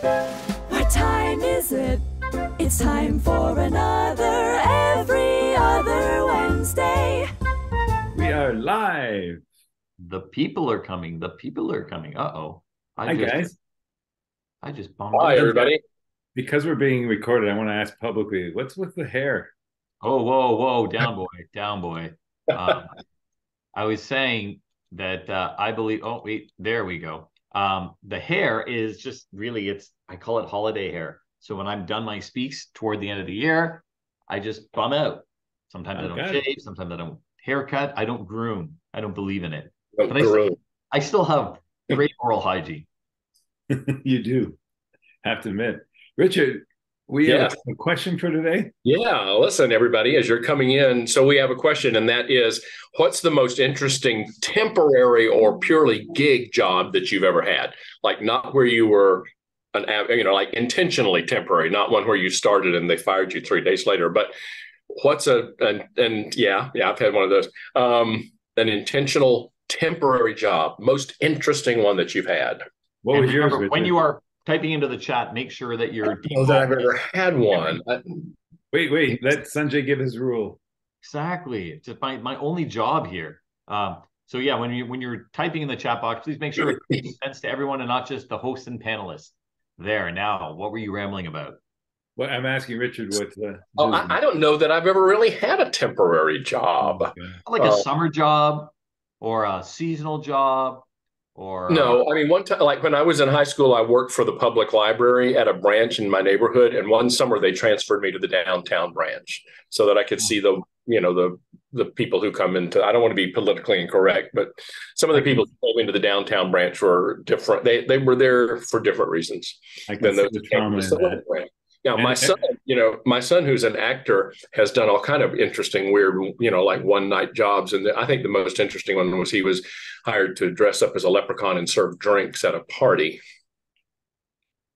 What time is it? It's time for another Every Other Wednesday. We are live. The people are coming. The people are coming. Uh-oh. Hi, guys. I just bumped Hi, into everybody. Because we're being recorded, I want to ask publicly, what's with the hair? Oh, whoa. Down, boy. Down, boy. I was saying that I believe, oh, wait, there we go. The hair is just really, I call it holiday hair. So when I'm done my speaks toward the end of the year, I just bum out. Sometimes I don't shave. Sometimes I don't haircut. I don't groom. I don't believe in it. But I still have great oral hygiene. You do, have to admit. Richard, we have a question for today. Yeah, listen, everybody, as you're coming in. So we have a question, and that is, what's the most interesting temporary or purely gig job that you've ever had? Like not where you were like intentionally temporary, not one where you started and they fired you 3 days later. But what's I've had one of those. An intentional temporary job, most interesting one that you've had. What was yours, Richard? When you are typing into the chat, make sure that you're. That I've ever had one. Wait. Let Sunjay give his rule. Exactly. It's my only job here. So yeah, when you're typing in the chat box, please make sure it makes sense to everyone and not just the hosts and panelists. There. Now, what were you rambling about? Well, I'm asking Richard what. I don't know that I've ever really had a temporary job. Like a summer job or a seasonal job. Or no, I mean, one time, like when I was in high school, I worked for the public library at a branch in my neighborhood. And one summer they transferred me to the downtown branch so that I could see the people who come into, I don't want to be politically incorrect, but some of the people who came into the downtown branch were different. They were there for different reasons than those who came to the branch. Now, my son, who's an actor, has done all kind of interesting, weird, like one-night jobs. And I think the most interesting one was he was hired to dress up as a leprechaun and serve drinks at a party.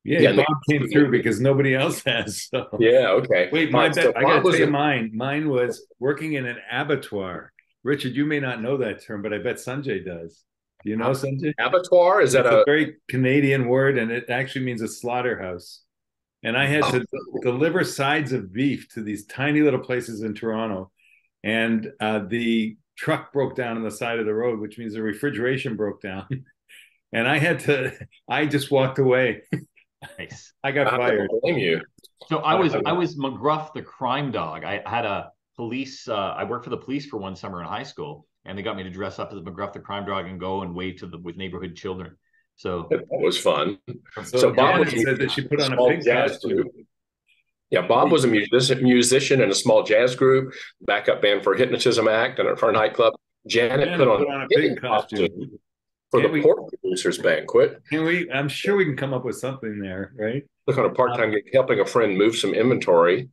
Yeah, Bob came through because nobody else has. So. Yeah, okay. Wait, I got to tell you mine. Mine was working in an abattoir. Richard, you may not know that term, but I bet Sunjay does. Do you know, Sunjay? Abattoir? Is that a very Canadian word, and it actually means a slaughterhouse. And I had to deliver sides of beef to these tiny little places in Toronto. And the truck broke down on the side of the road, which means the refrigeration broke down. And I just walked away. Nice. I got fired. I blame you. So I was McGruff the crime dog. I had a police, I worked for the police for one summer in high school, and they got me to dress up as McGruff the crime dog and go and wave with neighborhood children. So that was fun. So Bob said that she put on a pig costume. Yeah, Bob was a musician in a small jazz group, backup band for a hypnotism act, and for a nightclub. Janet put on a pig costume for the pork producers banquet. I'm sure we can come up with something there, right? Look on a part-time gig, helping a friend move some inventory.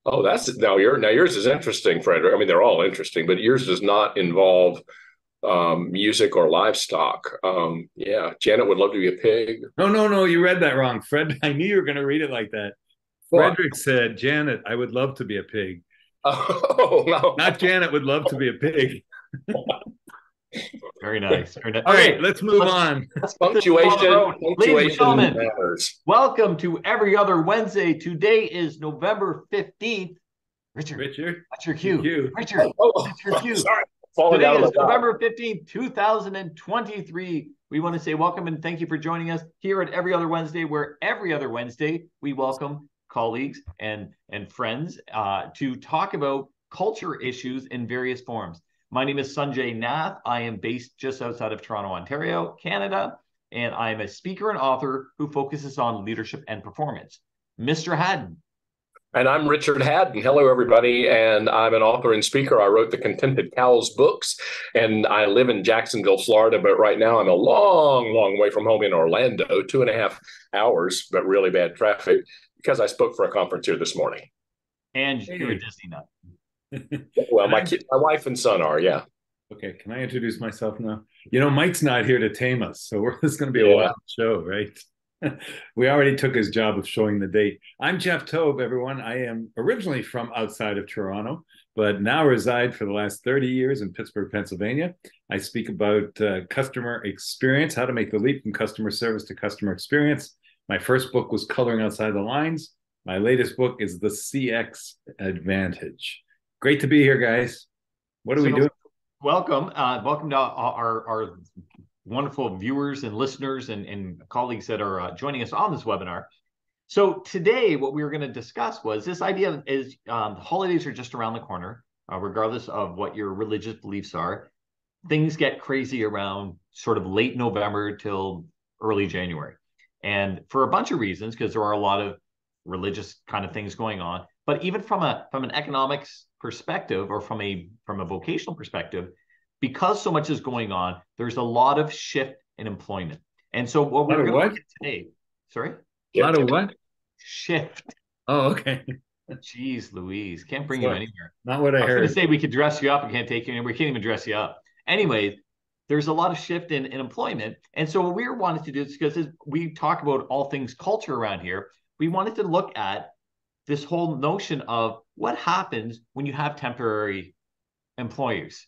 Oh, yours is interesting, Frederick. I mean, they're all interesting, but yours does not involve music or livestock. Janet would love to be a pig. No, you read that wrong, Fred. I knew you were going to read it like that. Frederick said, Janet, I would love to be a pig. Oh, no. Not Janet would love to be a pig. Very nice. All right, let's move on. Punctuation Ladies and gentlemen, matters. Welcome to Every Other Wednesday. Today is November 15th. Richard, that's your cue. Richard, that's your cue. Sorry. Today is November 15th, 2023. We want to say welcome and thank you for joining us here at Every Other Wednesday, where every other Wednesday we welcome colleagues and friends to talk about culture issues in various forms. My name is Sunjay Nath. I am based just outside of Toronto, Ontario, Canada, and I am a speaker and author who focuses on leadership and performance. Mr. Haddon. And I'm Richard Haddon. Hello, everybody. And I'm an author and speaker. I wrote the Contented Cows books, and I live in Jacksonville, Florida. But right now I'm a long, long way from home in Orlando, 2.5 hours, but really bad traffic because I spoke for a conference here this morning. And you're a Disney nut. Well, my wife and son are, yeah. Okay, can I introduce myself now? Mike's not here to tame us, so this is going to be a wild show, right? We already took his job of showing the date. I'm Jeff Tobe, everyone. I am originally from outside of Toronto, but now reside for the last 30 years in Pittsburgh, Pennsylvania. I speak about customer experience, how to make the leap from customer service to customer experience. My first book was Coloring Outside the Lines. My latest book is The CX Advantage. Great to be here, guys. What are we doing? Welcome. Welcome to our wonderful viewers and listeners and colleagues that are joining us on this webinar. So today, what we were going to discuss was this idea is the holidays are just around the corner, regardless of what your religious beliefs are. Things get crazy around sort of late November till early January. And for a bunch of reasons, because there are a lot of religious kind of things going on, but even from an economics perspective or from a vocational perspective, because so much is going on, there's a lot of shift in employment. And so what we're going to look at today, sorry? A lot of what? Shift. Oh, okay. Jeez Louise, can't bring you anywhere. Not what I heard. I was going to say we could dress you up, we can't take you anywhere, we can't even dress you up. Anyways, there's a lot of shift in employment. And so what we wanted to do is, because we talk about all things culture around here, we wanted to look at this whole notion of what happens when you have temporary employees,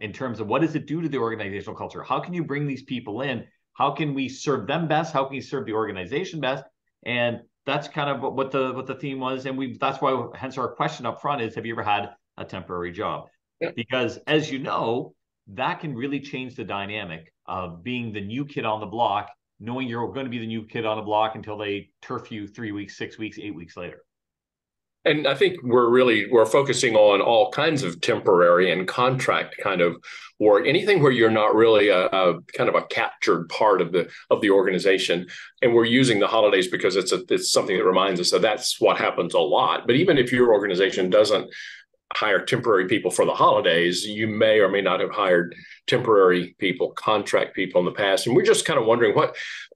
in terms of what does it do to the organizational culture? How can you bring these people in? How can we serve them best? How can you serve the organization best? And that's kind of what the theme was. And that's why, hence our question up front is, have you ever had a temporary job? Yeah. Because as you know, that can really change the dynamic of being the new kid on the block, knowing you're going to be the new kid on the block until they turf you 3 weeks, 6 weeks, 8 weeks later. And I think we're focusing on all kinds of temporary and contract kind of work, anything where you're not really a kind of a captured part of the organization. And we're using the holidays because it's something that reminds us that that's what happens a lot. But even if your organization doesn't hire temporary people for the holidays, you may or may not have hired temporary people, contract people in the past. And we're just kind of wondering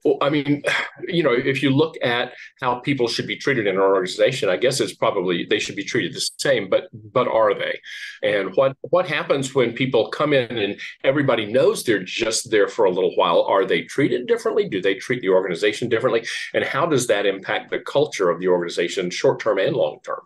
if you look at how people should be treated in an organization, I guess it's probably they should be treated the same, but are they? And what happens when people come in and everybody knows they're just there for a little while? Are they treated differently? Do they treat the organization differently? And how does that impact the culture of the organization, short-term and long-term?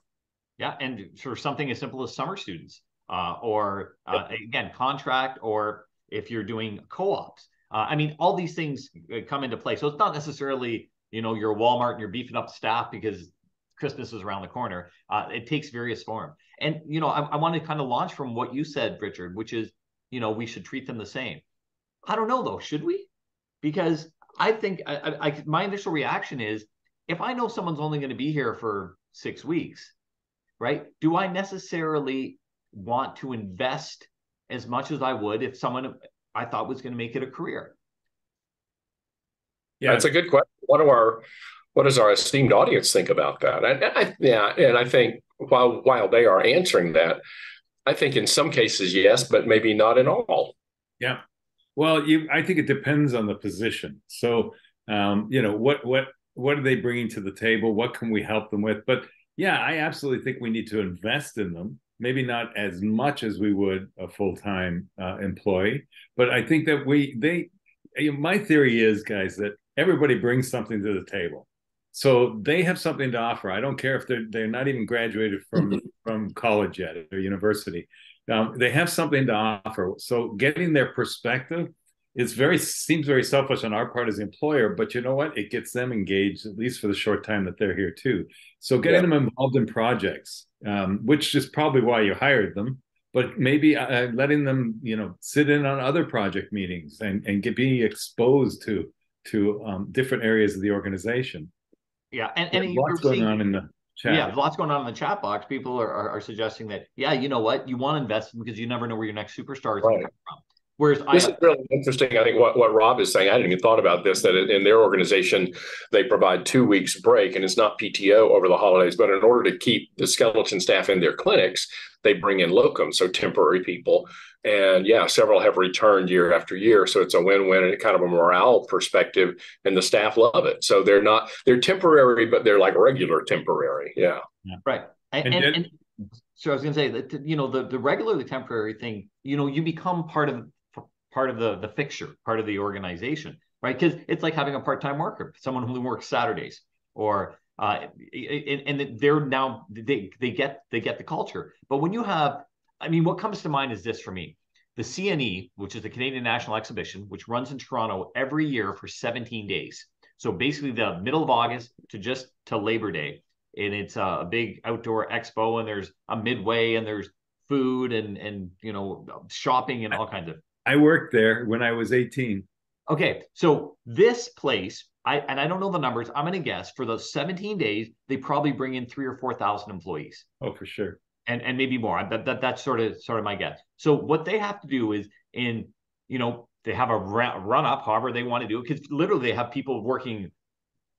Yeah, and for something as simple as summer students, again, contract, or if you're doing co-ops. All these things come into play. So it's not necessarily, your Walmart and you're beefing up staff because Christmas is around the corner. It takes various forms. And, I want to kind of launch from what you said, Richard, which is, we should treat them the same. I don't know, though, should we? Because I think my initial reaction is, if I know someone's only going to be here for 6 weeks, right? Do I necessarily want to invest as much as I would if someone I thought was going to make it a career? Yeah, that's a good question. What does our esteemed audience think about that? And I think while they are answering that, I think in some cases, yes, but maybe not in all. Yeah. Well, I think it depends on the position. So, what are they bringing to the table? What can we help them with? But yeah, I absolutely think we need to invest in them. Maybe not as much as we would a full-time employee, but I think that my theory is, guys, that everybody brings something to the table. So they have something to offer. I don't care if they're not even graduated from college yet or university. They have something to offer. So getting their perspective seems very selfish on our part as the employer, but you know what? It gets them engaged, at least for the short time that they're here too. So getting them involved in projects, which is probably why you hired them, but maybe letting them, sit in on other project meetings and being exposed to different areas of the organization. Yeah, and lots going on in the chat. Yeah, lots going on in the chat box. People are suggesting that, yeah, you know what? You want to invest in because you never know where your next superstar is going to come from. Whereas this is really interesting. I think what Rob is saying, I hadn't even thought about this, that in their organization, they provide 2 weeks break, and it's not PTO over the holidays, but in order to keep the skeleton staff in their clinics, they bring in locums, so temporary people. And yeah, several have returned year after year. So it's a win-win and kind of a morale perspective, and the staff love it. So they're temporary, but they're like regular temporary. Yeah. Right. And so I was going to say that, the regularly temporary thing, you become part of the fixture, part of the organization, right? Because it's like having a part-time worker, someone who works Saturdays, or and they're now they get the culture. But when you have, what comes to mind is this for me: the CNE, which is the Canadian National Exhibition, which runs in Toronto every year for 17 days. So basically the middle of August to Labor Day. And it's a big outdoor expo, and there's a midway, and there's food and shopping and all kinds of. I worked there when I was 18. Okay, so this place, I don't know the numbers. I'm going to guess for those 17 days, they probably bring in 3,000 or 4,000 employees. Oh, for sure. And maybe more. That's sort of my guess. So what they have to do is they have a run up, however they want to do it, because literally they have people working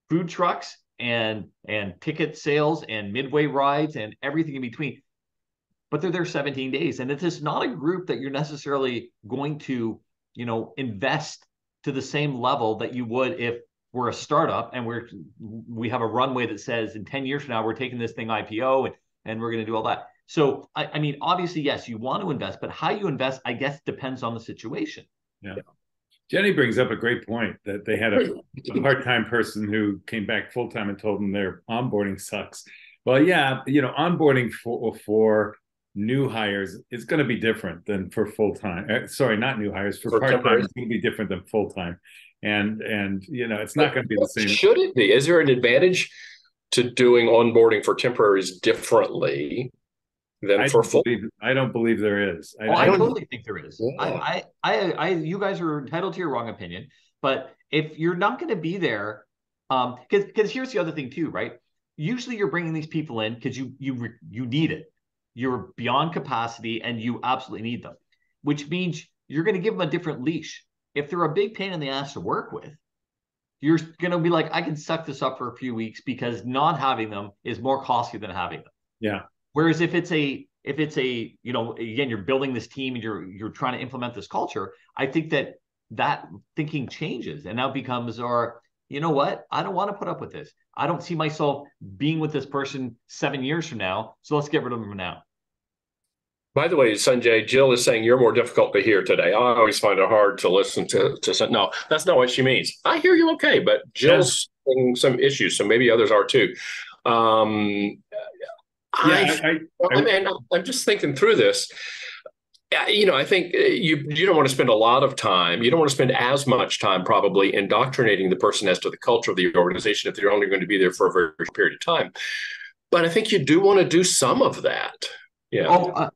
food trucks and ticket sales and midway rides and everything in between. But they're there 17 days, and it's just not a group that you're necessarily going to invest to the same level that you would if we're a startup and we have a runway that says in 10 years from now we're taking this thing IPO and we're going to do all that. So I mean, obviously, yes, you want to invest, but how you invest, I guess, depends on the situation. Yeah. Jenny brings up a great point that they had a part-time person who came back full-time and told them their onboarding sucks. Well, yeah, onboarding for new hires is going to be different than for full-time. Sorry, not new hires. For part-time, it's going to be different than full-time. And it's not going to be the same. Should it be? Is there an advantage to doing onboarding for temporaries differently than for full? I don't believe there is. I totally think there is. Yeah. You guys are entitled to your wrong opinion, but if you're not going to be there, because here's the other thing too, right? Usually you're bringing these people in because you need it. You're beyond capacity and you absolutely need them, which means you're going to give them a different leash. If they're a big pain in the ass to work with, you're going to be like, I can suck this up for a few weeks because not having them is more costly than having them. Yeah. Whereas if it's a again, you're building this team and you're trying to implement this culture, I think that thinking changes and now becomes, or you know what, I don't want to put up with this. I don't see myself being with this person 7 years from now. So let's get rid of them now. By the way, Sunjay, Jill is saying you're more difficult to hear today. I always find it hard to listen to. No, that's not what she means. I hear you okay, but Jill's having some issues, so maybe others are too. I'm just thinking through this. I think you don't want to spend a lot of time. You don't want to spend as much time probably indoctrinating the person as to the culture of the organization if they're only going to be there for a very short period of time. But I think you do want to do some of that. Yeah.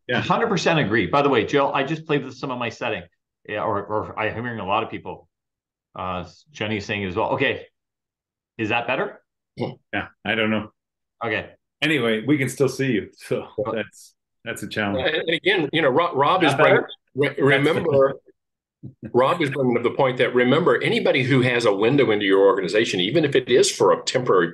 100% agree. By the way, Jill, I just played with some of my setting. Yeah, or I'm hearing a lot of people. Jenny's saying as well. Okay, is that better? Yeah, I don't know. Okay. Anyway, we can still see you, so that's a challenge. And again, Rob is bringing. Rob is bringing up the point that remember, anybody who has a window into your organization, even if it is for a temporary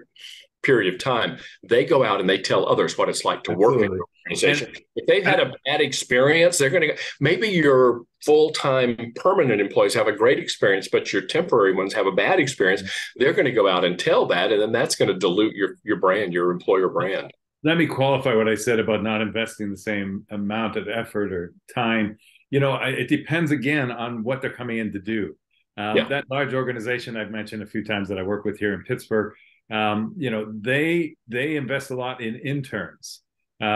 period of time, they go out and they tell others what it's like to work in your organization. If they've had a bad experience, they're going to maybe your full-time permanent employees have a great experience, but your temporary ones have a bad experience. They're going to go out and tell that, and then that's going to dilute your brand, your employer brand. Let me qualify what I said about not investing the same amount of effort or time. It depends again on what they're coming in to do. That large organization I've mentioned a few times that I work with here in Pittsburgh, they invest a lot in interns, in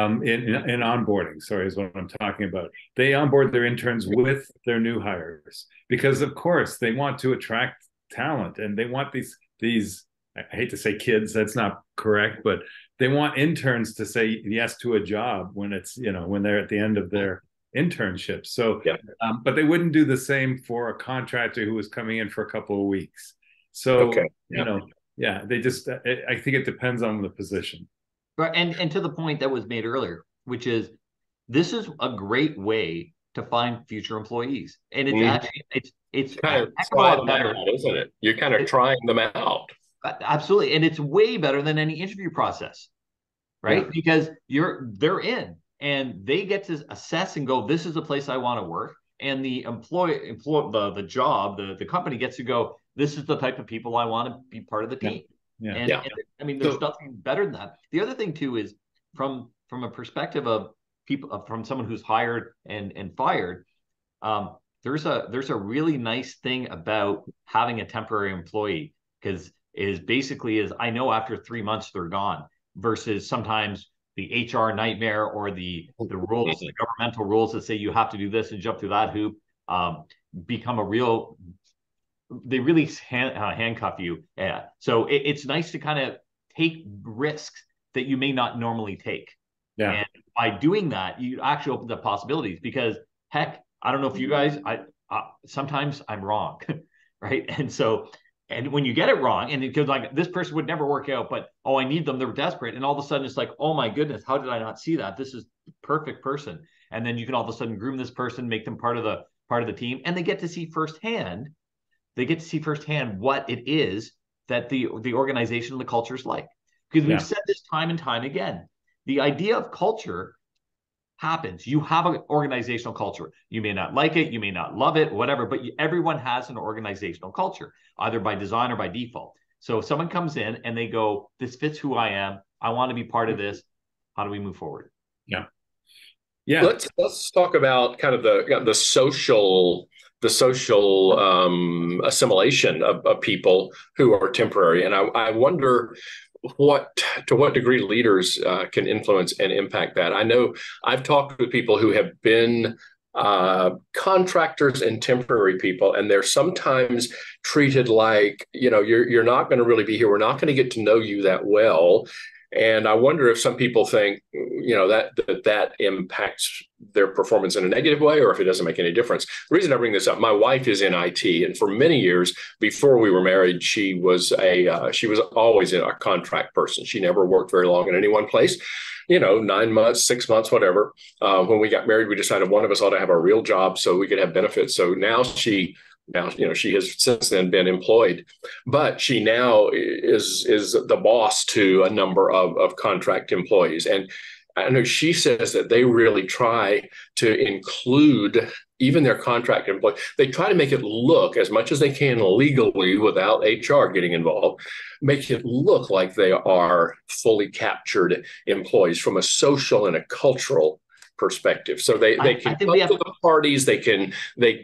onboarding. Sorry, is what I'm talking about. They onboard their interns with their new hires because, of course, they want to attract talent and they want these. I hate to say kids, that's not correct, but they want interns to say yes to a job when it's when they're at the end of their internship. So, but they wouldn't do the same for a contractor who was coming in for a couple of weeks. So, they just, I think it depends on the position. Right. And to the point that was made earlier, which is this is a great way to find future employees. And it's actually, it's kind of a lot better, isn't it? You're kind of trying them out. Absolutely. And it's way better than any interview process, right? Because they're in and they get to assess and go, this is the place I want to work. And the the company gets to go, this is the type of people I want to be part of the team. And I mean, there's nothing better than that. The other thing too is from a perspective of people, from someone who's hired and fired, there's a really nice thing about having a temporary employee because I know after 3 months they're gone versus sometimes the HR nightmare or the rules, the governmental rules that say you have to do this and jump through that hoop, become a real handcuff you. Yeah. So it's nice to kind of take risks that you may not normally take. Yeah. And by doing that, you actually open up possibilities, because heck, I don't know if you guys, sometimes I'm wrong, right? And when you get it wrong, and it goes like, this person would never work out, but I need them, they're desperate. And all of a sudden it's like, oh my goodness, how did I not see that? This is the perfect person. And then you can all of a sudden groom this person, make them part of the team, and they get to see firsthand what it is that the organization, the culture is like. Because we've said this time and time again. The idea of culture happens. You have an organizational culture. You may not like it, you may not love it, whatever, but everyone has an organizational culture, either by design or by default. So if someone comes in and they go, this fits who I am, I want to be part of this, how do we move forward? Yeah. Let's talk about kind of the social assimilation of people who are temporary. And I wonder to what degree leaders can influence and impact that. I know I've talked with people who have been contractors and temporary people, and they're sometimes treated like, you're not going to really be here. We're not going to get to know you that well. And I wonder if some people think, that impacts their performance in a negative way, or if it doesn't make any difference. The reason I bring this up, my wife is in IT, and for many years before we were married, she was always a contract person. She never worked very long in any one place, 9 months, 6 months, whatever. When we got married, we decided one of us ought to have a real job so we could have benefits. So now she has since then been employed, but she now is the boss to a number of contract employees. And I know she says that they really try to include even their contract employees. They try to make it look as much as they can legally without HR getting involved, make it look like they are fully captured employees from a social and a cultural perspective. So they can go to the parties, they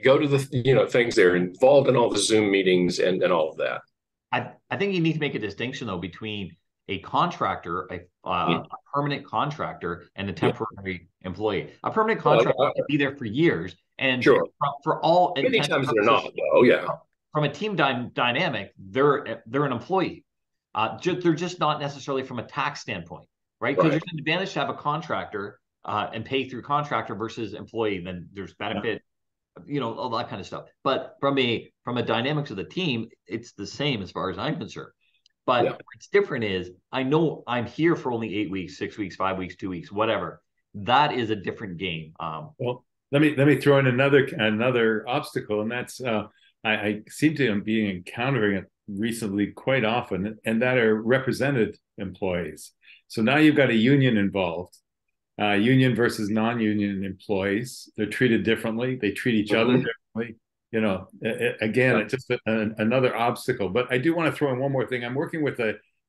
go to the things, they're involved in all the Zoom meetings and all of that. I think you need to make a distinction though between a contractor, a permanent contractor, and a temporary employee. A permanent contractor can be there for years, and for all many times they're not though. Yeah, from a team dynamic, they're an employee. They're just not necessarily from a tax standpoint, right? Because there's an advantage to have a contractor and pay through contractor versus employee. Then there's benefit, all that kind of stuff. But from a dynamics of the team, it's the same as far as I'm concerned. But what's different is I know I'm here for only 8 weeks, 6 weeks, 5 weeks, 2 weeks, whatever. That is a different game. Well, let me throw in another obstacle, and that's I seem to be encountering it recently quite often, and that are represented employees. So now you've got a union involved. Union versus non-union employees, they're treated differently. They treat each other differently. Again, it's just another obstacle. But I do want to throw in one more thing. I'm working with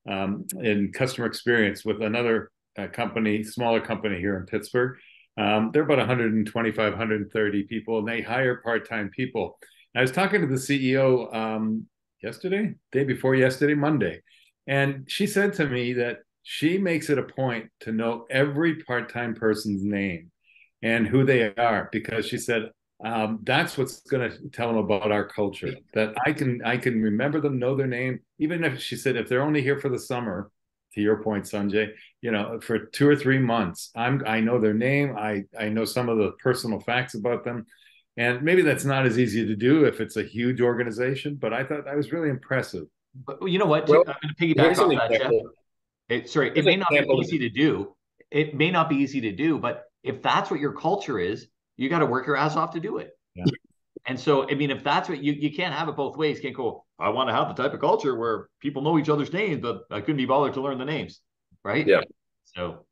in customer experience with another company, smaller company here in Pittsburgh. They're about 125, 130 people, and they hire part-time people. I was talking to the CEO day before yesterday, Monday, and she said to me that she makes it a point to know every part-time person's name and who they are, because she said that's what's going to tell them about our culture, that I can remember them, know their name, even if, she said, if they're only here for the summer, to your point, Sunjay, for 2 or 3 months, I know their name. I know some of the personal facts about them. And maybe that's not as easy to do if it's a huge organization, but I thought that was really impressive. But you know what? I'm going to piggyback off that, Jeff. It may not be easy to do. It may not be easy to do, but if that's what your culture is, you got to work your ass off to do it. Yeah. And so, I mean, if that's what you can't have it both ways. You can't go, I want to have the type of culture where people know each other's names, but I couldn't be bothered to learn the names. Right. Yeah. So,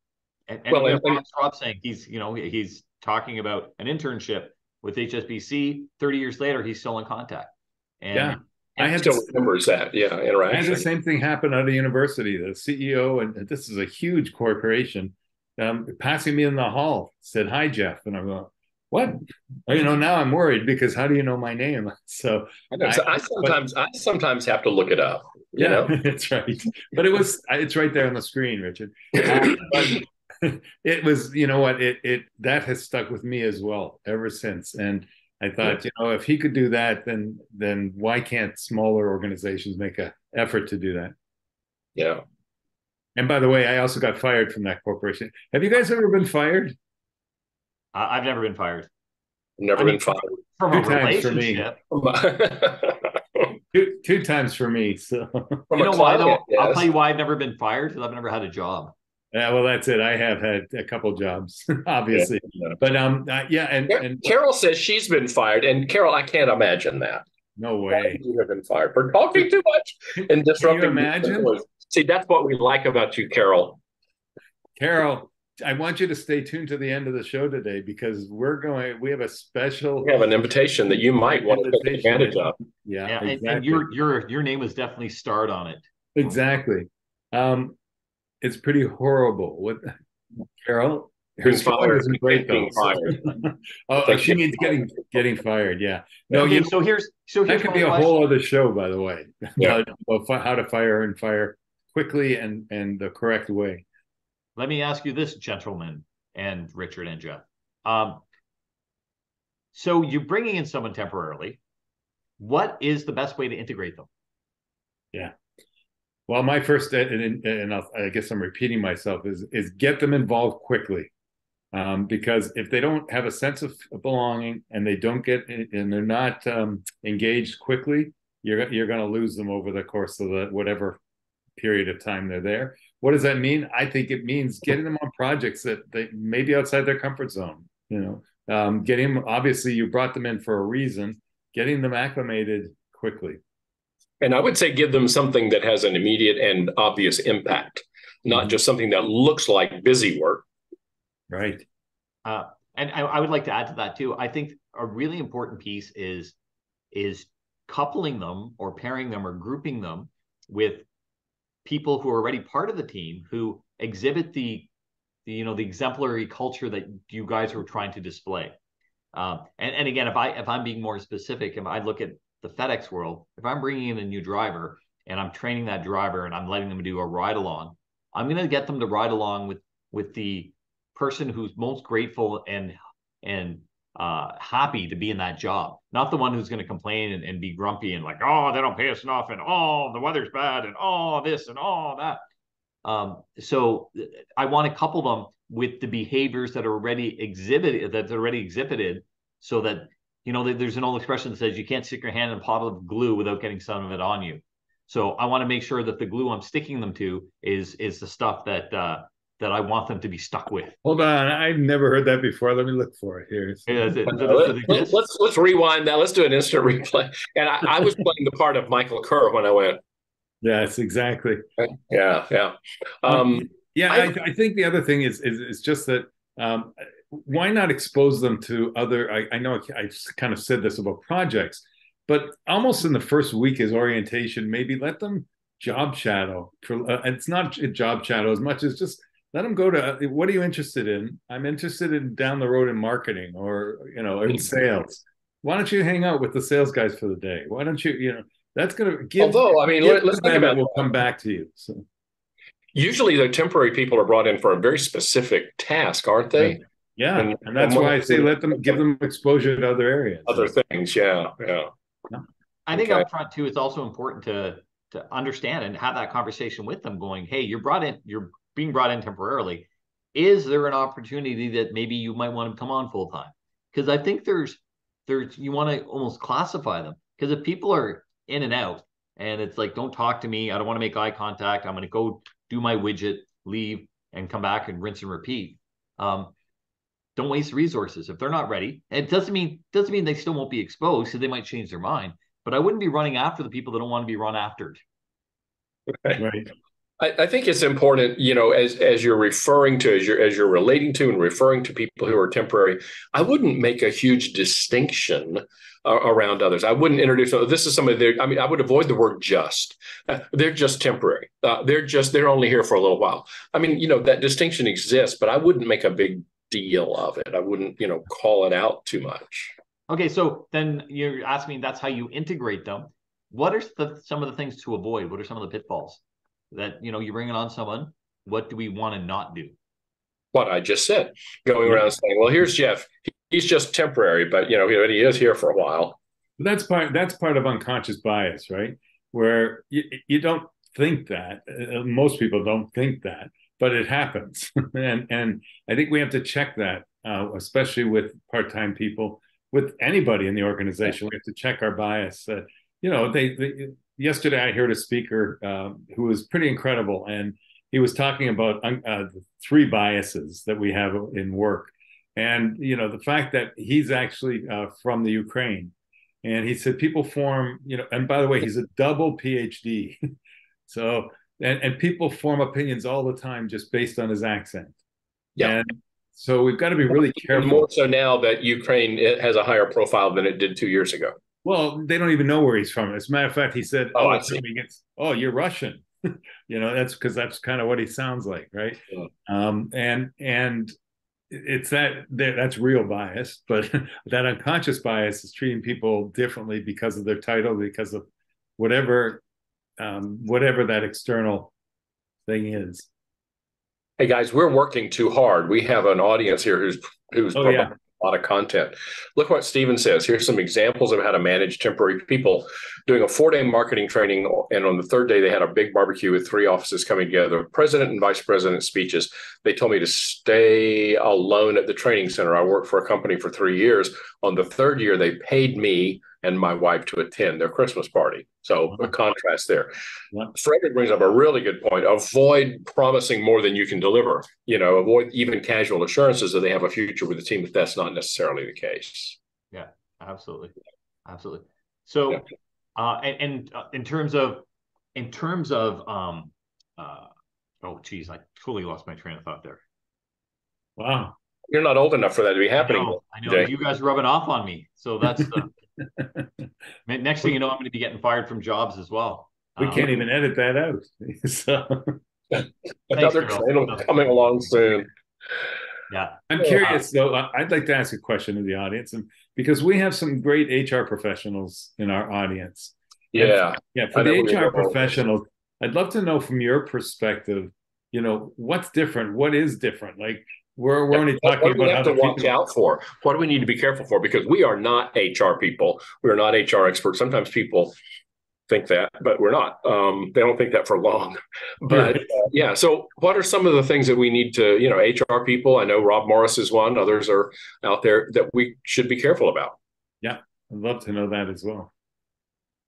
and Rob's saying he's talking about an internship with HSBC. 30 years later, he's still in contact. And I still remembers that. Yeah. Interaction. I had the same thing happen at a university. The CEO, and this is a huge corporation, passing me in the hall, said, "Hi, Jeff." And I'm going, "What?" Now I'm worried, because how do you know my name? So I sometimes have to look it up. You know? It's right. But it's right there on the screen, Richard. But it was, that has stuck with me as well ever since. And I thought, if he could do that, then why can't smaller organizations make an effort to do that? Yeah. And by the way, I also got fired from that corporation. Have you guys ever been fired? I've never been fired. Never been fired. From Two a times for me. relationship. Two times for me. So You know why though? Yes. I'll tell you why I've never been fired, because I've never had a job. yeah, well, that's it. I have had a couple jobs, obviously, but yeah, and Carol says she's been fired, and Carol, I can't imagine that. No way. You have been fired for talking too much and disrupting. Can you imagine? See, that's what we like about you, Carol. Carol, I want you to stay tuned to the end of the show today, because we have a special. We have an invitation that you might want to take advantage of. Yeah, exactly. And your name was definitely starred on it. Exactly. It's pretty horrible. What, Carol? Her story isn't great though. Oh, she means getting fired. Yeah. No. Okay, so here's that could be a whole other show, by the way. Yeah. About how to fire and fire quickly and the correct way. Let me ask you this, gentlemen, and Richard and Jeff. So you're bringing in someone temporarily. What is the best way to integrate them? Yeah. Well, my first, and I guess I'm repeating myself, is get them involved quickly, because if they don't have a sense of belonging and they don't and they're not engaged quickly, you're going to lose them over the course of whatever period of time they're there. What does that mean? I think it means getting them on projects that they may be outside their comfort zone. Getting them, obviously you brought them in for a reason. Getting them acclimated quickly. And I would say give them something that has an immediate and obvious impact, not just something that looks like busy work. Right. And I would like to add to that too. I think a really important piece is coupling them or pairing them or grouping them with people who are already part of the team, who exhibit the exemplary culture that you guys are trying to display. And again, if I'm being more specific, if I look at the FedEx world, if I'm bringing in a new driver and I'm training that driver and I'm letting them do a ride along, I'm going to get them to ride along with the person who's most grateful and happy to be in that job, not the one who's going to complain and be grumpy and like, oh, they don't pay us enough, and oh, the weather's bad, and oh, this and all that. So I want to couple them with the behaviors that are already exhibited, so that there's an old expression that says you can't stick your hand in a pot of glue without getting some of it on you. So I want to make sure that the glue I'm sticking them to is the stuff that I want them to be stuck with. Hold on, I've never heard that before. Let me look for it here. Let's rewind that. Let's do an instant replay. And I was playing the part of Michael Kerr when I went. Yes, exactly. Yeah. I think the other thing is just that. Why not expose them to other? I know I kind of said this about projects, but almost in the first week as orientation, maybe let them job shadow. It's not a job shadow as much as just let them go to, what are you interested in? I'm interested in down the road in marketing or in sales. Why don't you hang out with the sales guys for the day? Why don't you, that's going to give. Although, let's think about it. We'll come back to you. So. Usually the temporary people are brought in for a very specific task, aren't they? Yeah, and that's why I say give them exposure to other areas. Other things, yeah. I think up front too, it's also important to understand and have that conversation with them going, hey, you're being brought in temporarily. Is there an opportunity that maybe you might want to come on full time? Because I think there's you want to almost classify them. Because if people are in and out and it's like, don't talk to me, I don't want to make eye contact, I'm going to go do my widget, leave, and come back and rinse and repeat. Don't waste resources if they're not ready. It doesn't mean they still won't be exposed, so they might change their mind. But I wouldn't be running after the people that don't want to be run after. Right. I think it's important, as you're referring to, as you're relating to and referring to people who are temporary, I wouldn't make a huge distinction around others. I wouldn't introduce, this is somebody I would avoid the word just. They're just temporary. They're only here for a little while. That distinction exists, but I wouldn't make a big deal of it. I wouldn't, call it out too much. Okay, so then you're asking me, that's how you integrate them. What are some of the things to avoid? What are some of the pitfalls that, you're bringing on someone? What do we want to not do? What I just said, going around saying, well, here's Jeff. he's just temporary, but he is here for a while. That's part of unconscious bias, right? Where you don't think that. Most people don't think that, but it happens. and I think we have to check that, especially with part-time people, with anybody in the organization. We have to check our bias. Yesterday I heard a speaker who was pretty incredible, and he was talking about the three biases that we have in work. And, the fact that he's actually from the Ukraine. And he said people form, and by the way, he's a double PhD. So, and people form opinions all the time just based on his accent. Yeah. And so we've got to be really careful. More so now that Ukraine has a higher profile than it did 2 years ago. Well, they don't even know where he's from. As a matter of fact, he said, I see. You're Russian. That's because that's kind of what he sounds like, right? Yeah. And it's that's real bias, but that unconscious bias is treating people differently because of their title, because of whatever that external thing is. Hey guys, we're working too hard. We have an audience here who's providing a lot of content. Look what Stephen says. Here's some examples of how to manage temporary people. Doing a 4-day marketing training, and on the third day, they had a big barbecue with 3 offices coming together, president and vice president speeches. They told me to stay alone at the training center. I worked for a company for 3 years. On the third year, they paid me and my wife to attend their Christmas party. So a contrast there. Frederick brings up a really good point. Avoid promising more than you can deliver. Avoid even casual assurances that they have a future with the team if that's not necessarily the case. Yeah, absolutely. So, and in terms of, oh geez, I totally lost my train of thought there. Wow. You're not old enough for that to be happening. I know. You guys are rubbing off on me. So that's next thing you know, I'm going to be getting fired from jobs as well. We can't even edit that out. So another train coming along soon. Yeah. I'm curious though. I'd like to ask a question to the audience, and because we have some great HR professionals in our audience. Yeah. For the HR professionals, I'd love to know from your perspective, what's different? What is different? Like, we're only talking about what do we have to watch out for? What do we need to be careful for? Because we are not HR people. We are not HR experts. Sometimes people think that, but we're not. They don't think that for long. But so what are some of the things that we need to, HR people? I know Rob Morris is one. Others are out there that we should be careful about. Yeah, I'd love to know that as well.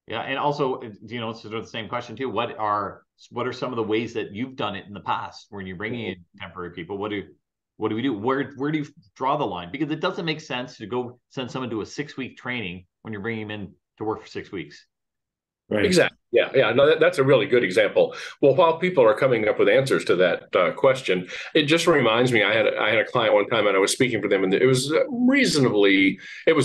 Yeah, and also, it's sort of the same question too. What are some of the ways that you've done it in the past when you're bringing in temporary people? What do we do? Where do you draw the line? Because it doesn't make sense to go send someone to a 6-week training when you're bringing them in to work for 6 weeks. Right. Exactly. Yeah. No, that's a really good example. Well, while people are coming up with answers to that question, it just reminds me. I had a client one time, and I was speaking for them, and it was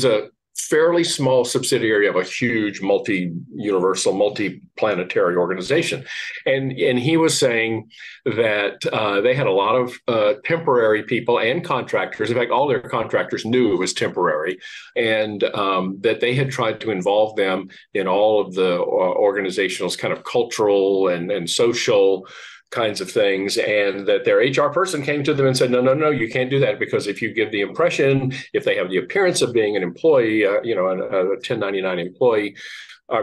a fairly small subsidiary of a huge multi-universal, multi-planetary organization. And he was saying that they had a lot of temporary people and contractors. In fact, all their contractors knew it was temporary, and that they had tried to involve them in all of the organizational kind of cultural and social kinds of things, and that their HR person came to them and said, no, you can't do that, because if you give the impression, if they have the appearance of being an employee, a 1099 employee, a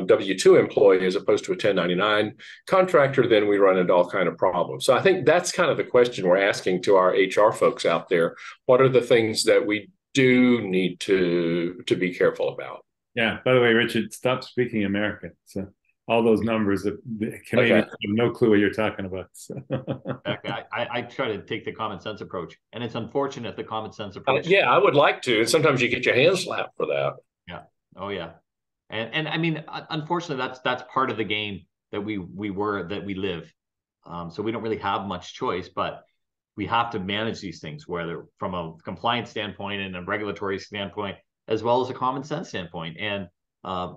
W-2 employee as opposed to a 1099 contractor, then we run into all kind of problems. So I think that's kind of the question we're asking to our HR folks out there. What are the things that we do need to be careful about? Yeah. By the way, Richard, stop speaking American. So all those numbers, the Canadians have no clue what you're talking about. So. I try to take the common sense approach, and it's unfortunate the common sense approach. I would like to, and sometimes you get your hands slapped for that. Yeah. Oh yeah. And I mean, unfortunately, that's part of the game that we live. So we don't really have much choice, but we have to manage these things, whether from a compliance standpoint and a regulatory standpoint, as well as a common sense standpoint, and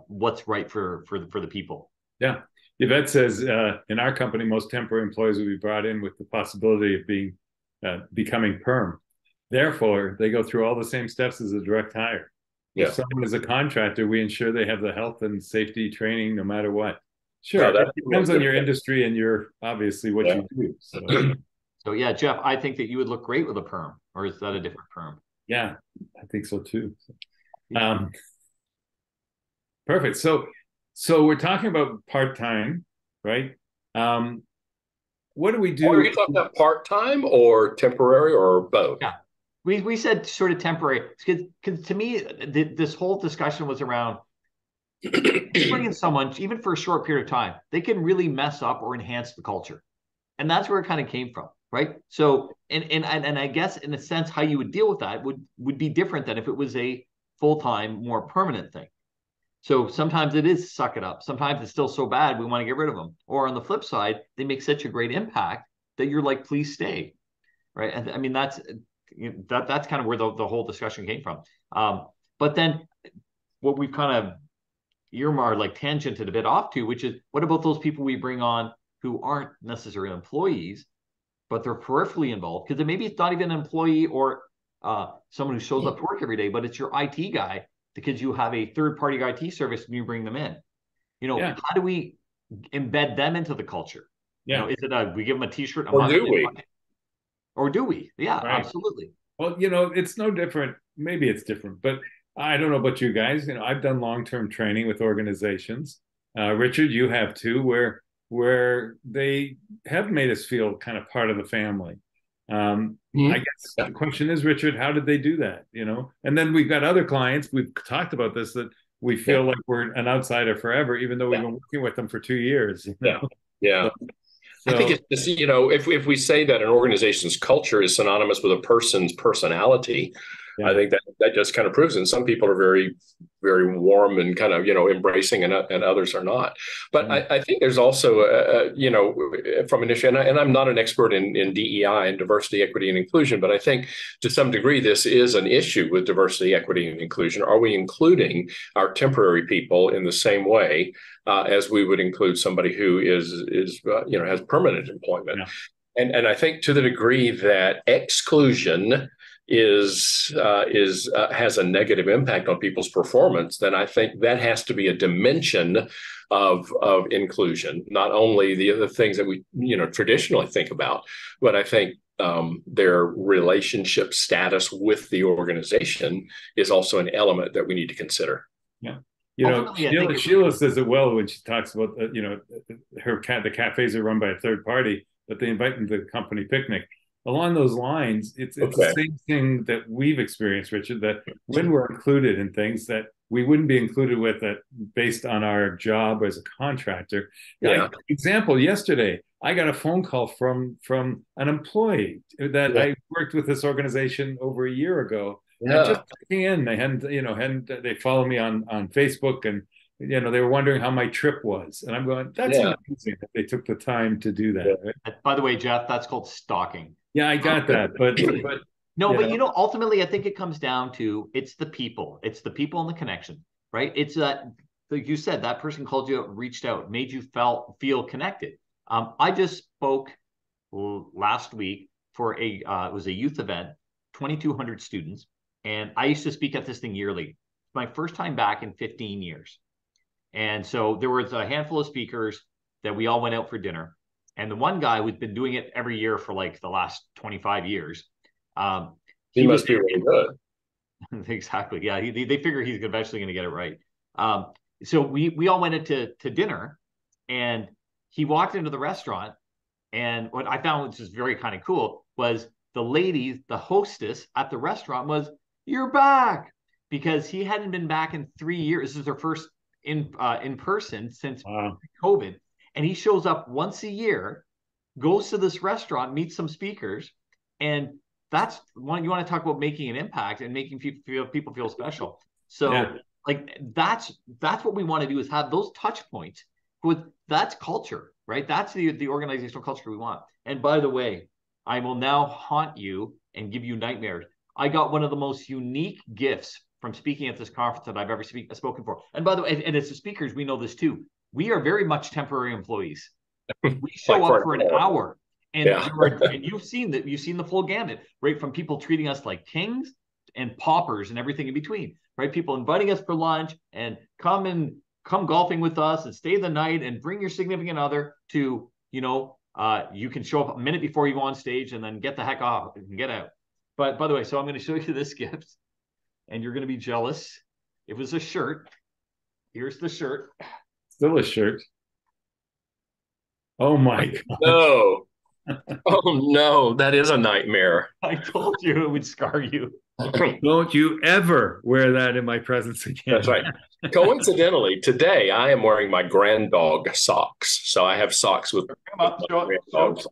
what's right for the people. Yeah. Yvette says, in our company, most temporary employees will be brought in with the possibility of becoming perm. Therefore, they go through all the same steps as a direct hire. Yeah. If someone is a contractor, we ensure they have the health and safety training no matter what. Sure, it depends on your industry and your obviously what you do. So yeah, Jeff, I think that you would look great with a perm, or is that a different perm? Yeah, I think so too. Um, Perfect. So we're talking about part-time, right? Um, what do we Or are do? you talking about part-time or temporary or both? Yeah. We said sort of temporary because to me this whole discussion was around you bring in someone even for a short period of time, they can really mess up or enhance the culture, and that's where it kind of came from, right? So and I guess in a sense how you would deal with that would be different than if it was a full-time, more permanent thing. So sometimes it is suck it up. Sometimes it's still so bad we want to get rid of them. Or on the flip side, they make such a great impact that you're like, please stay, right? And I mean that's kind of where the whole discussion came from. But then what we've kind of earmarked, like tangented a bit off to, which is what about those people we bring on who aren't necessarily employees, but they're peripherally involved? Because maybe it's not even an employee or someone who shows up to work every day, but it's your IT guy because you have a third-party IT service and you bring them in. Yeah. How do we embed them into the culture? Yeah. Is it we give them a T-shirt a Or month? do we? Or do we? Yeah, Right. absolutely. Well, it's no different. Maybe it's different, but I don't know about you guys. I've done long-term training with organizations. Richard, you have too, where they have made us feel kind of part of the family. I guess the question is, Richard, how did they do that? And then we've got other clients. We've talked about this, that we feel like we're an outsider forever, even though we've been working with them for 2 years. Yeah. So, I think it's just, if we say that an organization's culture is synonymous with a person's personality, I think that just kind of proves it. And some people are very, very warm and kind of, embracing, and others are not. But I think there's also, from an issue, and I'm not an expert in DEI and diversity, equity, and inclusion, but I think to some degree this is an issue with diversity, equity, and inclusion. Are we including our temporary people in the same way as we would include somebody who has permanent employment? And I think to the degree that exclusion has a negative impact on people's performance, then I think that has to be a dimension of inclusion, not only the other things that we traditionally think about, but I think their relationship status with the organization is also an element that we need to consider. Yeah. Sheila says it well when she talks about the cafes are run by a third party, but they invite them to the company picnic. Along those lines, it's the same thing that we've experienced, Richard, that when we're included in things that we wouldn't be included with that based on our job as a contractor. Example, yesterday, I got a phone call from an employee that I worked with this organization over a year ago. Just checking in. They they follow me on Facebook, and they were wondering how my trip was. And I'm going, that's amazing that they took the time to do that. Right? By the way, Jeff, that's called stalking. Yeah, I got that. But ultimately, I think it comes down to it's the people and the connection, right? It's that, like you said, that person called you, reached out, made you feel connected. I just spoke last week for it was a youth event, 2,200 students. And I used to speak at this thing yearly. It's my first time back in 15 years. And so there was a handful of speakers that we all went out for dinner. And the one guy who's been doing it every year for like the last 25 years. He must be really good. Exactly. Yeah. They figure he's eventually going to get it right. So we all went into dinner, and he walked into the restaurant. And what I found, which is very kind of cool, was the lady, the hostess at the restaurant was, "You're back," because he hadn't been back in 3 years. This is their first in person since COVID. And he shows up once a year, goes to this restaurant, meets some speakers. And that's one, you want to talk about making an impact and making people feel special. So that's what we want to do, is have those touch points. That's culture, right? That's the organizational culture we want. And by the way, I will now haunt you and give you nightmares. I got one of the most unique gifts from speaking at this conference that I've ever spoken for. And by the way, and as the speakers, we know this too. We are very much temporary employees. We show up for an hour, and you've seen the full gamut, right? From people treating us like kings and paupers and everything in between, right? People inviting us for lunch and come golfing with us and stay the night and bring your significant other to, you can show up a minute before you go on stage and then get the heck off and get out. But by the way, so I'm going to show you this gift, and you're going to be jealous. It was a shirt. Here's the shirt. Still a shirt. Oh my God. No. Oh no, that is a nightmare. I told you it would scar you. Don't you ever wear that in my presence again. That's right. Coincidentally, today I am wearing my grand dog socks. So I have socks with Come up, show it, dogs.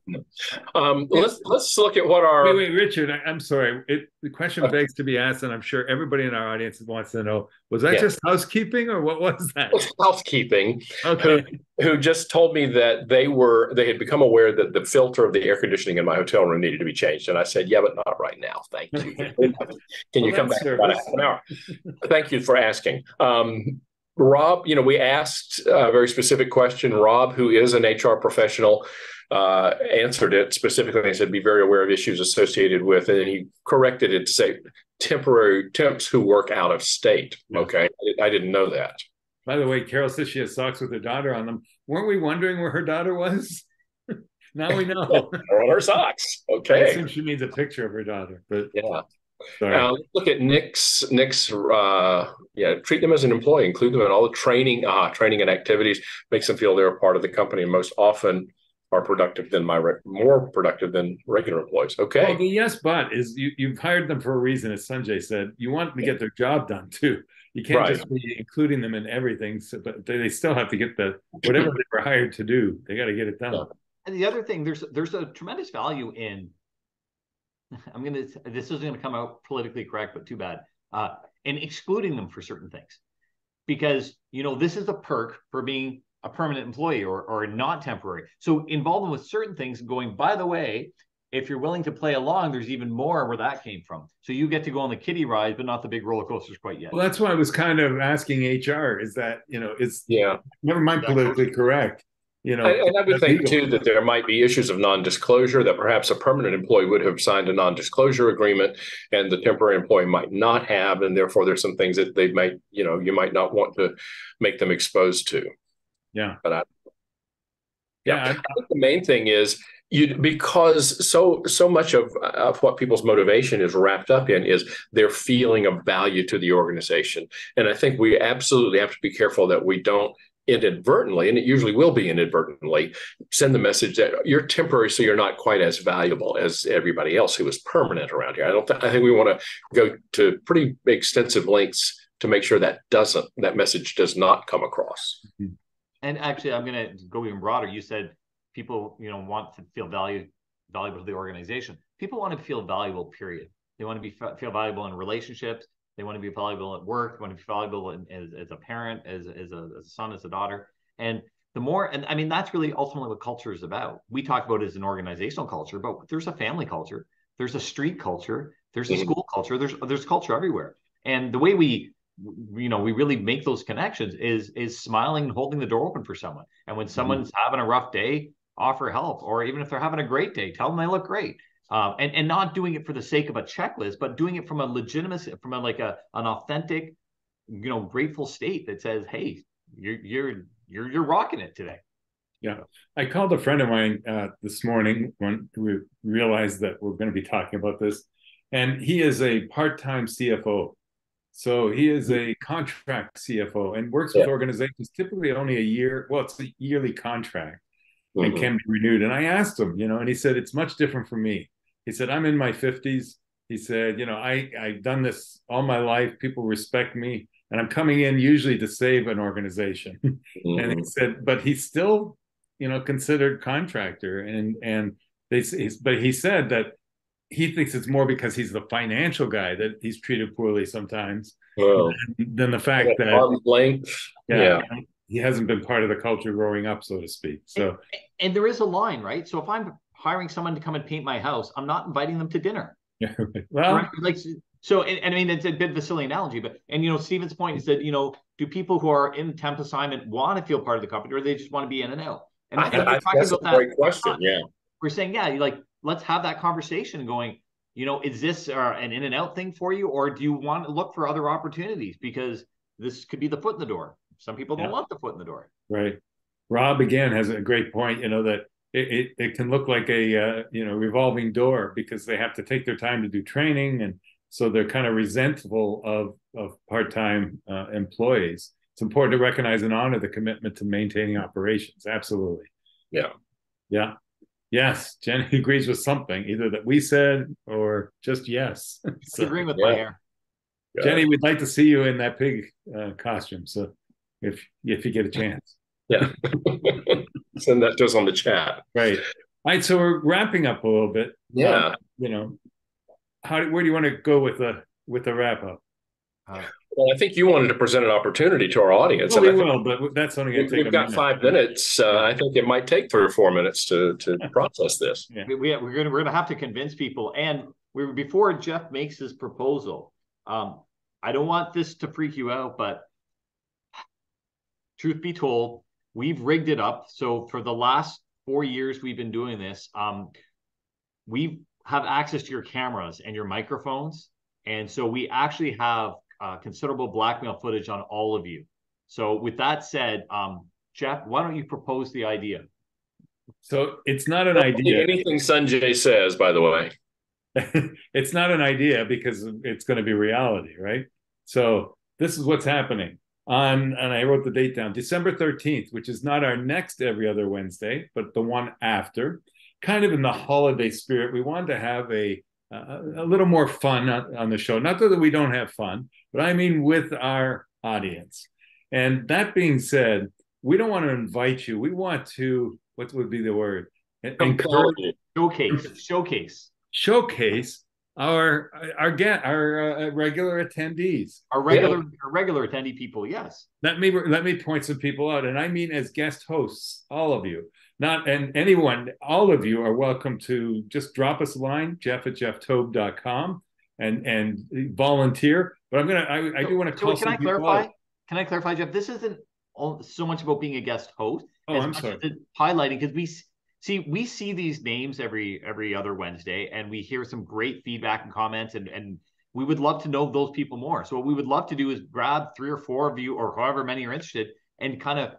Let's look at what our Wait, Richard, I'm sorry. The question begs to be asked, and I'm sure everybody in our audience wants to know, was that just housekeeping or what was that? housekeeping Okay. who just told me that they had become aware that the filter of the air conditioning in my hotel room needed to be changed. And I said, yeah, but not right now. Thank you. Can you come back in about half an hour? Thank you for asking. Rob, we asked a very specific question. Rob, who is an HR professional, answered it specifically and said, be very aware of issues associated with it. And he corrected it to say temporary temps who work out of state. Okay. I didn't know that. By the way, Carol says she has socks with her daughter on them. Weren't we wondering where her daughter was? Now we know. They're on her socks. Okay. I assume she means a picture of her daughter, but yeah. Sorry. Look at Nick's. Treat them as an employee. Include them in all the training and activities. Makes them feel they're a part of the company, and most often are more productive than regular employees. Okay. Well, the yes, but is you've hired them for a reason, as Sunjay said. You want them to get their job done too. You can't just be including them in everything. So, but they still have to get whatever they were hired to do. They got to get it done. Yeah. And the other thing, there's a tremendous value in. This isn't gonna come out politically correct, but too bad. In excluding them for certain things, because this is a perk for being a permanent employee or not temporary. So involve them with certain things. Going, by the way, if you're willing to play along, there's even more where that came from. So you get to go on the kiddie ride, but not the big roller coasters quite yet. Well, that's why I was kind of asking HR. Is that it's never mind politically correct. And I would think too that there might be issues of non-disclosure, that perhaps a permanent employee would have signed a non-disclosure agreement and the temporary employee might not have, and therefore there's some things that they might, you might not want to make them exposed to. Yeah. But I think the main thing is because so much of what people's motivation is wrapped up in is their feeling of value to the organization. And I think we absolutely have to be careful that we don't inadvertently, and it usually will be inadvertently, send the message that you're temporary, so you're not quite as valuable as everybody else who is permanent around here. I think we want to go to pretty extensive lengths to make sure that message does not come across. And actually, I'm going to go even broader. You said people, want to feel valuable to the organization. People want to feel valuable, period. They want to feel valuable in relationships. They want to be valuable at work. They want to be valuable as a parent, as a son, as a daughter. And that's really ultimately what culture is about. We talk about it as an organizational culture, but there's a family culture, there's a street culture, there's a school culture, there's culture everywhere. And the way we really make those connections is smiling and holding the door open for someone. And when someone's having a rough day, offer help. Or even if they're having a great day, tell them they look great. And not doing it for the sake of a checklist, but doing it from a legitimacy, from an authentic, grateful state that says, "Hey, you're rocking it today." Yeah, I called a friend of mine this morning when we realized that we're going to be talking about this, and he is a part-time CFO, so he is a contract CFO and works with organizations typically only a year. Well, it's a yearly contract and can be renewed. And I asked him, and he said it's much different for me. He said, I'm in my 50s. He said, I've done this all my life. People respect me. And I'm coming in usually to save an organization. And he said, but he's still, considered contractor. But he said that he thinks it's more because he's the financial guy that he's treated poorly sometimes than the fact that arm's length. He hasn't been part of the culture growing up, so to speak. So, and there is a line, right? So if I'm hiring someone to come and paint my house, I'm not inviting them to dinner. Yeah. Well, right? It's a bit of a silly analogy, but Stephen's point is that do people who are in temp assignment want to feel part of the company, or they just want to be in and out? And that's a great question. Yeah, we're saying let's have that conversation going. Is this an in and out thing for you, or do you want to look for other opportunities, because this could be the foot in the door? Some people don't want the foot in the door. Right. Rob, again, has a great point, that it can look like a revolving door because they have to take their time to do training, and so they're kind of resentful of part-time employees. It's important to recognize and honor the commitment to maintaining operations. Absolutely. Yeah. Yeah. Yes. Jenny agrees with something, either that we said or just yes. So, agreeing with my hair. Jenny, we'd like to see you in that pig costume. So if you get a chance. Yeah. Send that to us on the chat. Right. All right. So we're wrapping up a little bit. Yeah. Where do you want to go with the wrap up? Well, I think you wanted to present an opportunity to our audience. Well, we will, but that's only going to take we've got 5 minutes. I think it might take 3 or 4 minutes to process this. Yeah. We're gonna have to convince people, and before Jeff makes his proposal, I don't want this to freak you out, but truth be told, we've rigged it up. So for the last 4 years we've been doing this, we have access to your cameras and your microphones. And so we actually have considerable blackmail footage on all of you. So with that said, Jeff, why don't you propose the idea? So it's not an idea. Anything Sunjay says, by the way. It's not an idea because it's going to be reality, right? So this is what's happening. And I wrote the date down, December 13th, which is not our next every other Wednesday, but the one after. Kind of in the holiday spirit, we wanted to have a little more fun on the show. Not that we don't have fun, but I mean with our audience. And that being said, we don't want to invite you. We want to, what would be the word? Showcase our regular attendees. Our regular attendee people, yes. Let me point some people out, and I mean as guest hosts, all of you. Anyone, all of you are welcome to just drop us a line, jeff@jefftobe.com, and volunteer. But I do want to call some people out. Can I clarify, Jeff? This isn't so much about being a guest host. Oh, I'm sorry. Highlighting, because we see these names every other Wednesday, and we hear some great feedback and comments, and we would love to know those people more. So what we would love to do is grab 3 or 4 of you, or however many are interested, and kind of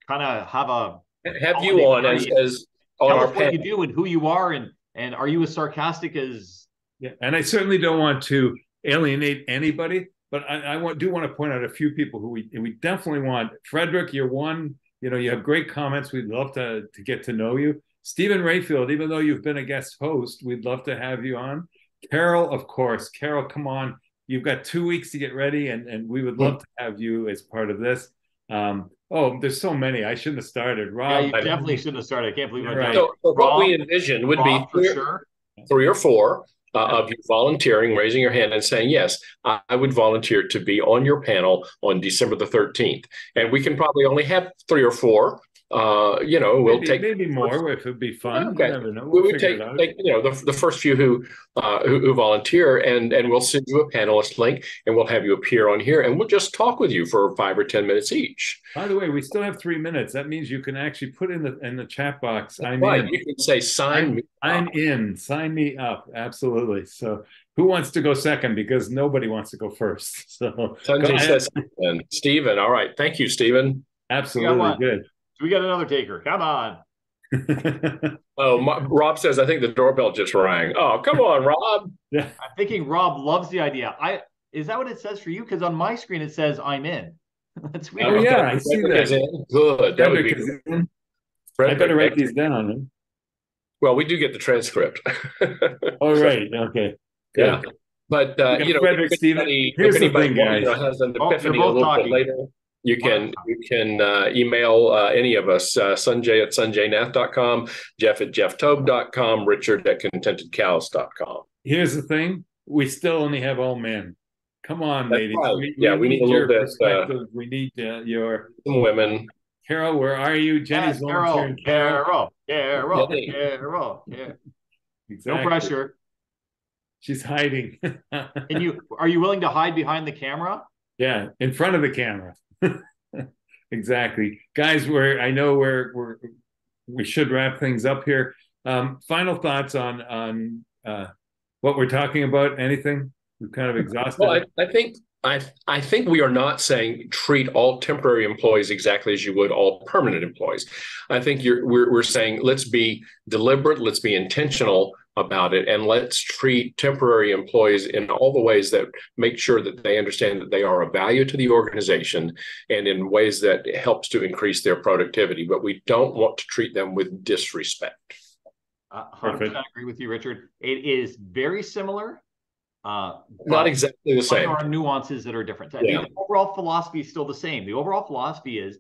have you on as on our what you do and who you are, and are you as sarcastic as? Yeah, and I certainly don't want to alienate anybody, but I do want to point out a few people who we definitely want. Frederick, you're one. You have great comments. We'd love to get to know you. Stephen Rayfield, even though you've been a guest host, we'd love to have you on. Carol, of course. Carol, come on. You've got 2 weeks to get ready, and we would love to have you as part of this. There's so many. I shouldn't have started. Rob, yeah, you definitely shouldn't have started. I can't believe I did. So what we envisioned would be 3 or 4 of you volunteering, raising your hand and saying, yes, I would volunteer to be on your panel on December the 13th. And we can probably only have 3 or 4. We'll take maybe more if it'd be fun. Okay. You never know. We would take the first few who volunteer, and we'll send you a panelist link, and we'll have you appear on here, and we'll just talk with you for 5 or 10 minutes each. By the way, we still have 3 minutes. That means you can actually put in the chat box. You can say sign me up. Absolutely. So who wants to go second? Because nobody wants to go first. So Sunjay says Stephen. All right. Thank you, Stephen. Absolutely good. We got another taker. Come on. Rob says, I think the doorbell just rang. Oh, come on, Rob. Yeah. I'm thinking Rob loves the idea. Is that what it says for you? Because on my screen it says I'm in. That's weird. Oh yeah, I see that. Good. That would be good. I better write these down. Huh? Well, we do get the transcript. Oh right. Okay. Good. Yeah. But Frederick, Stephen, here's the thing, guys. Has an epiphany a little bit later. You can email any of us, Sunjay@sunjaynath.com, Jeff@jefftobe.com, Richard@contentedcows.com. Here's the thing. We still only have all men. Come on, ladies. Right. We need a little bit. We need your some women. Carol, where are you? Jenny's Carol. Yeah. Exactly. No pressure. She's hiding. Are you willing to hide behind the camera? Yeah, in front of the camera. Exactly. Guys, I know we should wrap things up here. Final thoughts on what we're talking about? Anything? We've kind of exhausted. Well, I think I think we are not saying treat all temporary employees exactly as you would all permanent employees. I think we're saying let's be deliberate, let's be intentional about it, and let's treat temporary employees in all the ways that make sure that they understand that they are of value to the organization and in ways that helps to increase their productivity. But we don't want to treat them with disrespect. 100% agree with you, Richard. It is very similar. Not exactly the same. There are nuances that are different. I Yeah. think the overall philosophy is still the same. The overall philosophy is,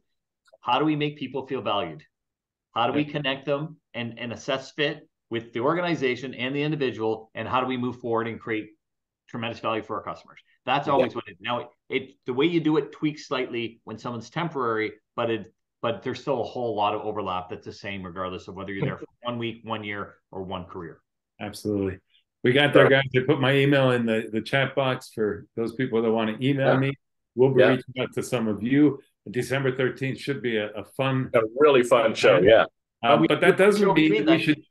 how do we make people feel valued? How do we connect them and assess fit with the organization and the individual? And how do we move forward and create tremendous value for our customers? That's always what it is. Now, the way you do it tweaks slightly when someone's temporary, but there's still a whole lot of overlap that's the same regardless of whether you're there for 1 week, 1 year, or one career. Absolutely. We got there, guys. I put my email in the chat box for those people that want to email me. We'll be reaching out to some of you. December 13th should be a really fun show. Yeah. But that doesn't mean we should.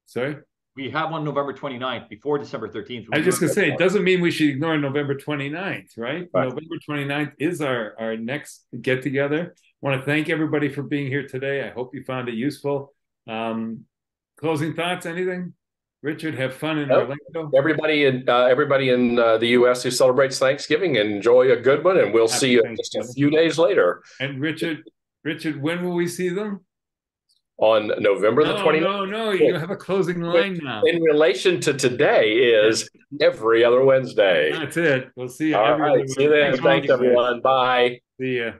Sorry? We have one November 29th before December 13th. I was just going to say, it doesn't mean we should ignore November 29th, right? November 29th is our next get together. I want to thank everybody for being here today. I hope you found it useful. Closing thoughts, anything? Richard, have fun in Orlando. Everybody in the U.S. who celebrates Thanksgiving, enjoy a good one, and we'll see you just a few days later. And Richard, when will we see them? On November the 29th. No, you have a closing line now. In relation to today is every other Wednesday. That's it. We'll see you All right. See you then. Thanks, everyone. Bye. See ya.